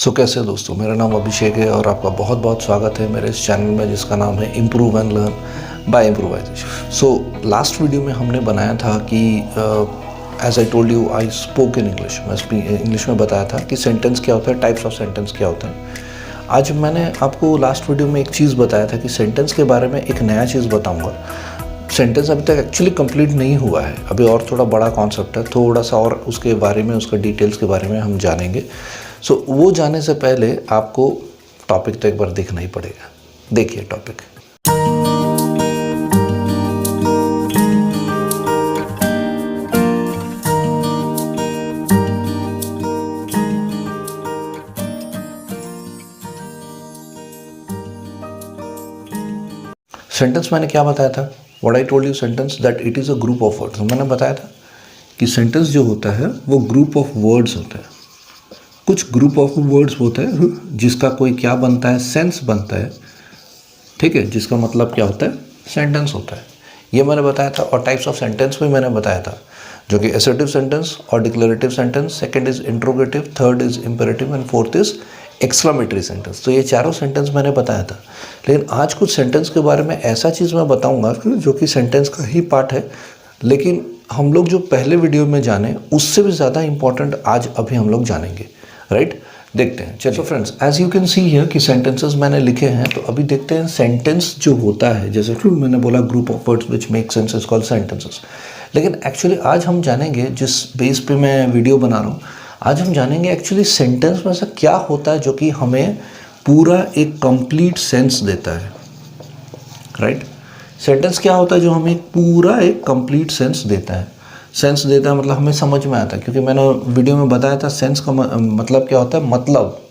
कैसे हैं दोस्तों, मेरा नाम अभिषेक है और आपका बहुत बहुत स्वागत है मेरे इस चैनल में जिसका नाम है improve and learn by improvisation. Last video में हमने बनाया था कि as I told you I spoke in English, मैं इंग्लिश में बताया था कि सेंटेंस क्या होता है, टाइप्स ऑफ सेंटेंस क्या होता है। आज मैंने आपको लास्ट वीडियो में एक चीज़ बताया था कि सेंटेंस के बारे में एक नया चीज़ बताऊँगा। सेंटेंस अभी तक एक्चुअली कंप्लीट नहीं हुआ है, अभी और थोड़ा बड़ा कॉन्सेप्ट है, थोड़ा सा और उसके बारे में, उसके डिटेल्स के बारे में हम जानेंगे। वो जाने से पहले आपको टॉपिक तो एक बार देखना ही पड़ेगा। देखिए टॉपिक। सेंटेंस मैंने क्या बताया था? What I told you sentence that it is a group of words. मैंने बताया था कि सेंटेंस जो होता है वो ग्रुप ऑफ वर्ड्स होता है। कुछ ग्रुप ऑफ वर्ड्स होता है जिसका कोई क्या बनता है, सेंस बनता है, ठीक है, जिसका मतलब क्या होता है, सेंटेंस होता है। ये मैंने बताया था। और टाइप्स ऑफ सेंटेंस भी मैंने बताया था, जो कि असर्टिव सेंटेंस और declarative sentence, second is interrogative, third is imperative and fourth is exclamatory sentence. तो ये चारों सेंटेंस मैंने बताया था। लेकिन आज कुछ सेंटेंस के बारे में ऐसा चीज़ मैं बताऊंगा जो कि सेंटेंस का ही पार्ट है, लेकिन हम लोग जो पहले वीडियो में जाने उससे भी ज़्यादा इंपॉर्टेंट आज अभी हम लोग जानेंगे। राइट, देखते हैं। चलो friends, as you can see here कि सेंटेंसेस मैंने लिखे हैं। तो अभी देखते हैं सेंटेंस जो होता है, जैसे कि मैंने बोला group of words which make sense is called sentences. लेकिन एक्चुअली आज हम जानेंगे, जिस बेस पे मैं वीडियो बना रहा हूँ, आज हम जानेंगे एक्चुअली सेंटेंस में ऐसा क्या होता है जो कि हमें पूरा एक कंप्लीट सेंस देता है। राइट, सेंटेंस क्या होता है जो हमें पूरा एक कंप्लीट सेंस देता है। सेंस देता है मतलब हमें समझ में आता है, क्योंकि मैंने वीडियो में बताया था सेंस का मतलब क्या होता है, मतलब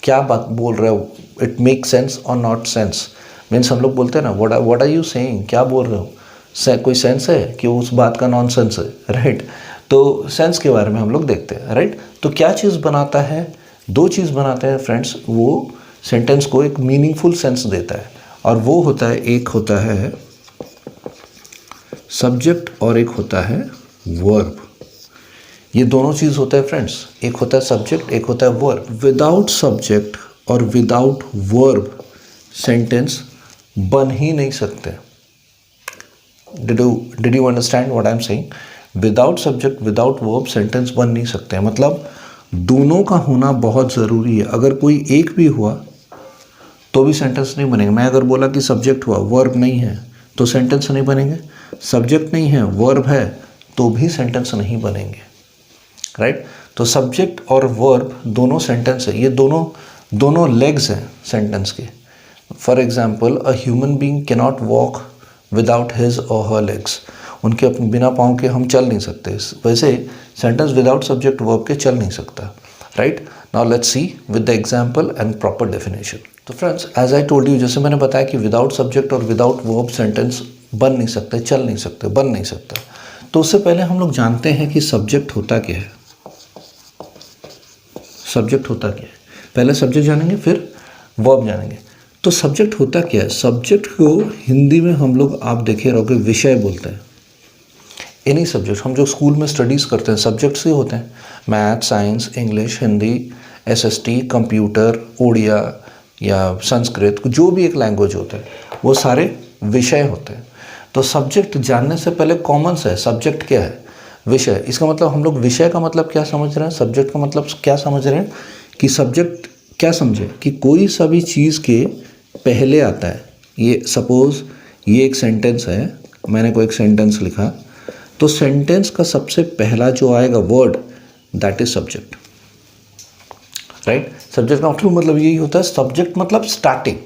क्या बात बोल रहे हो, इट मेक सेंस और नॉट सेंस। मीन्स हम लोग बोलते हैं ना, व्हाट आर यू सेइंग, क्या बोल रहे हो, कोई सेंस है कि उस बात का नॉन सेंस है। राइट, तो सेंस के बारे में हम लोग देखते हैं। राइट, तो क्या चीज़ बनाता है, दो चीज़ बनाते हैं फ्रेंड्स, वो सेंटेंस को एक मीनिंगफुल सेंस देता है। और वो होता है, एक होता है सब्जेक्ट और एक होता है वर्ब। ये दोनों चीज़ होता है फ्रेंड्स, एक होता है सब्जेक्ट, एक होता है वर्ब। विदाउट सब्जेक्ट और विदाउट वर्ब सेंटेंस बन ही नहीं सकते। Did you understand what I am saying? Without subject without verb sentence बन नहीं सकते। मतलब दोनों का होना बहुत ज़रूरी है। अगर कोई एक भी हुआ तो भी सेंटेंस नहीं बनेगा। मैं अगर बोला कि सब्जेक्ट हुआ, वर्ब नहीं है, तो सेंटेंस नहीं बनेंगे। सब्जेक्ट नहीं है, वर्ब है, तो भी सेंटेंस नहीं बनेंगे। राइट, तो सब्जेक्ट और वर्ब दोनों सेंटेंस है। ये दोनों लेग्स हैं सेंटेंस के। For example, a human being cannot walk without his और हर लेग्स। उनके अपने बिना पाँव के हम चल नहीं सकते। वैसे सेंटेंस विदाउट सब्जेक्ट वर्ब के चल नहीं सकता। Right, now let's see with the example and proper definition. तो friends, as I told you, जैसे मैंने बताया कि विदाउट सब्जेक्ट और विदाउट वर्ब सेंटेंस बन नहीं सकते, चल नहीं सकते, बन नहीं सकता। तो उससे पहले हम लोग जानते हैं कि सब्जेक्ट होता क्या है। सब्जेक्ट होता क्या है, पहले सब्जेक्ट जानेंगे फिर वर्ब जानेंगे। तो सब्जेक्ट होता क्या है? सब्जेक्ट को हिंदी में हम लोग, आप देखे रहोगे, विषय बोलते हैं। एनी सब्जेक्ट हम जो स्कूल में स्टडीज़ करते हैं सब्जेक्ट्स ही होते हैं। Math, science, English, Hindi, SST, computer, Odia या संस्कृत, जो भी एक लैंग्वेज होता है वो सारे विषय होते हैं। तो सब्जेक्ट जानने से पहले कॉमन सा है, सब्जेक्ट क्या है, विषय। इसका मतलब हम लोग विषय का मतलब क्या समझ रहे हैं, सब्जेक्ट का मतलब क्या समझ रहे हैं, कि सब्जेक्ट क्या समझे कि कोई सा भी चीज़ के पहले आता है। ये सपोज ये एक सेंटेंस है, मैंने कोई एक सेंटेंस लिखा, तो सेंटेंस का सबसे पहला जो आएगा word, that is subject. Right, subject का मतलब यही होता है। सब्जेक्ट मतलब स्टार्टिंग,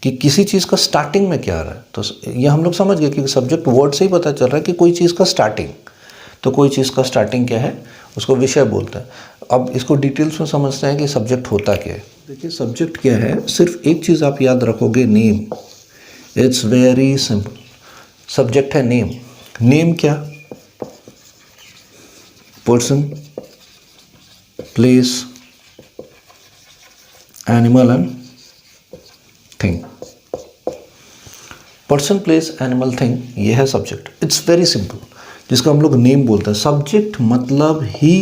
कि किसी चीज़ का स्टार्टिंग में क्या आ रहा है। तो ये हम लोग समझ गए कि सब्जेक्ट वर्ड से ही पता चल रहा है कि कोई चीज़ का स्टार्टिंग। तो कोई चीज़ का स्टार्टिंग क्या है, उसको विषय बोलते हैं। अब इसको डिटेल्स में समझते हैं कि सब्जेक्ट होता क्या है। देखिए सब्जेक्ट क्या है, सिर्फ एक चीज़ आप याद रखोगे, name. It's very simple. Subject है नेम। नेम क्या? Person, place, animal and thing. Person, place, animal, thing, ये है सब्जेक्ट। इट्स वेरी सिंपल, जिसको हम लोग नेम बोलते हैं। सब्जेक्ट मतलब ही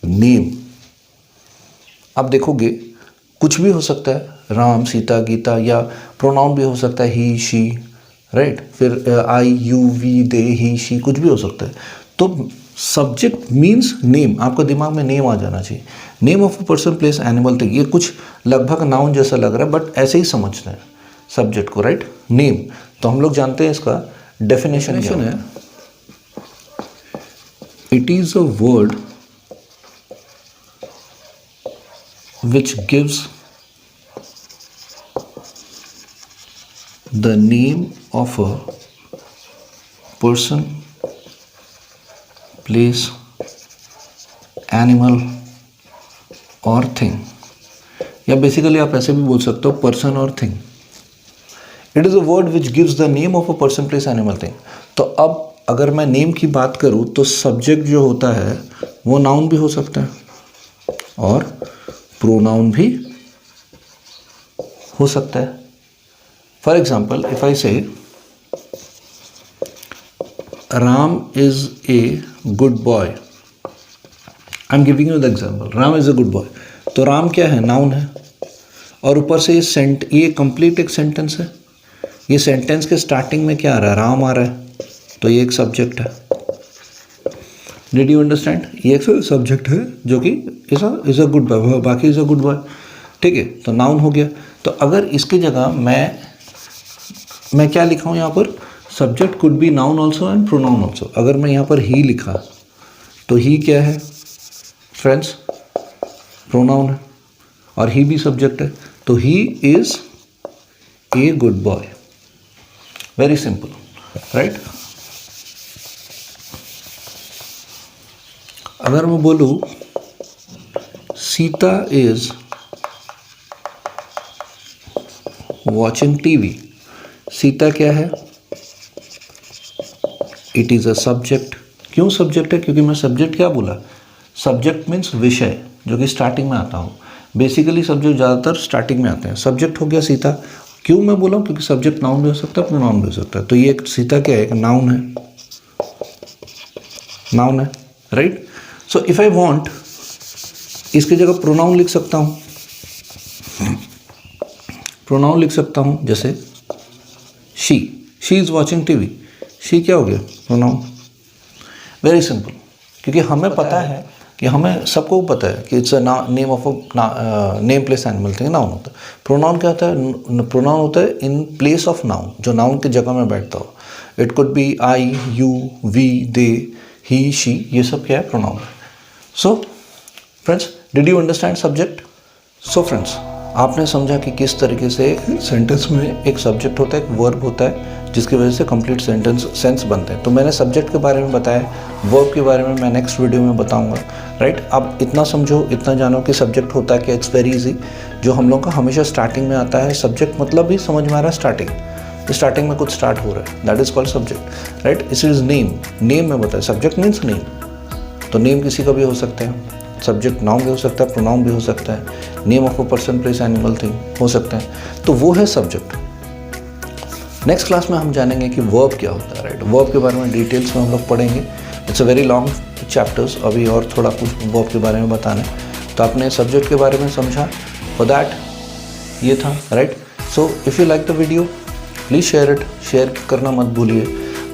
नेम। आप देखोगे कुछ भी हो सकता है, राम, सीता, गीता, या प्रोनाउन भी हो सकता है ही, शी, राइट। फिर I, you, we, they, he, she, कुछ भी हो सकता है। तो सब्जेक्ट मीन्स नेम, आपका दिमाग में नेम आ जाना चाहिए। Name of a person, place, animal, thing, ये कुछ लगभग नाउन जैसा लग रहा है बट ऐसे ही समझते हैं सब्जेक्ट को, राइट। नेम, तो हम लोग जानते हैं इसका डेफिनेशन है, it is a word which gives the name of a person, place, animal और थिंग, या बेसिकली आप ऐसे भी बोल सकते हो पर्सन और thing. It is a word which gives the name of a person, place, animal, thing. तो अब अगर मैं नेम की बात करूँ तो सब्जेक्ट जो होता है वो नाउन भी हो सकता है और प्रोनाउन भी हो सकता है। फॉर एग्जाम्पल, इफ आई से Ram is a good boy, I am giving you the example, Ram is a good boy. तो राम क्या है, नाउन है, और ऊपर से ये कंप्लीट एक सेंटेंस है। ये सेंटेंस के स्टार्टिंग में क्या आ रहा है, राम आ रहा है, तो ये एक सब्जेक्ट है। Did you understand? ये एक सब्जेक्ट है जो कि इज अ गुड बॉय, बाकी इज अ गुड बॉय, ठीक है, तो नाउन हो गया। तो अगर इसकी जगह मैं क्या लिखा हूँ यहाँ पर, subject could be noun also and pronoun also. अगर मैं यहाँ पर ही लिखा तो ही क्या है फ्रेंड्स, प्रोनाउन है, और ही भी सब्जेक्ट है, तो he is a good boy. Very simple, right. अगर मैं बोलूँ Sita is watching TV, Sita क्या है, इट इज़ अ सब्जेक्ट। क्यों सब्जेक्ट है? क्योंकि मैं सब्जेक्ट क्या बोला, सब्जेक्ट मीन्स विषय, जो कि स्टार्टिंग में आता हूँ। बेसिकली सब्जेक्ट ज़्यादातर स्टार्टिंग में आते हैं। सब्जेक्ट हो गया सीता, क्यों मैं बोला हूँ, क्योंकि सब्जेक्ट नाउन भी हो सकता है, प्रोनाउन भी हो सकता है। तो ये एक सीता क्या है, एक नाउन है, नाउन है, right. So if I want, इसकी जगह प्रोनाउन लिख सकता हूँ, प्रोनाउन लिख सकता हूँ, जैसे she is watching TV, she क्या हो गया, प्रोनाउन। वेरी सिंपल, क्योंकि हमें पता है कि हमें सबको पता है कि it's a name of a name, place, animal, thing, noun होता है। प्रोनाउन क्या होता है, प्रोनाउन होता है इन प्लेस ऑफ नाउन, जो नाउन की जगह में बैठता हो। It could be I, you, we, they, he, she, ये सब क्या है, प्रोनाउन है। So friends, did you understand subject? So friends, आपने समझा कि किस तरीके से एक सेंटेंस में एक सब्जेक्ट होता है, एक वर्ब होता है, जिसकी वजह से कंप्लीट सेंस बनते हैं। तो मैंने सब्जेक्ट के बारे में बताया, वर्ब के बारे में मैं नेक्स्ट वीडियो में बताऊंगा, राइट। अब इतना समझो, इतना जानो कि सब्जेक्ट होता है क्या। इट्स वेरी इजी, जो हम लोग का हमेशा स्टार्टिंग में आता है। सब्जेक्ट मतलब भी समझ में आ रहा है, स्टार्टिंग में कुछ स्टार्ट हो रहा है, that is called subject, right. It is name, name में बताया, सब्जेक्ट मीन्स नेम। तो नेम किसी का भी हो सकते हैं, सब्जेक्ट नाउन भी हो सकता है, प्रोनाउन भी हो सकता है, name of a person, place, animal, thing हो सकते हैं। तो वो है सब्जेक्ट। नेक्स्ट क्लास में हम जानेंगे कि वर्ब क्या होता है, राइट। वर्ब के बारे में डिटेल्स में हम लोग पढ़ेंगे। It's a very long chapters, अभी और थोड़ा कुछ वर्ब के बारे में बताना है। तो आपने सब्जेक्ट के बारे में समझा, फॉर दैट ये था, right. So if you like the video please share it, share करना मत भूलिए,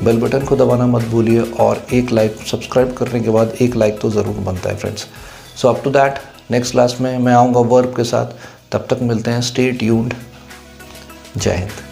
बेल बटन को दबाना मत भूलिए, और एक लाइक, सब्सक्राइब करने के बाद एक लाइक तो ज़रूर बनता है friends. So up to that, next class में मैं आऊँगा वर्ब के साथ। तब तक मिलते हैं, स्टे ट्यून्ड, जय हिंद।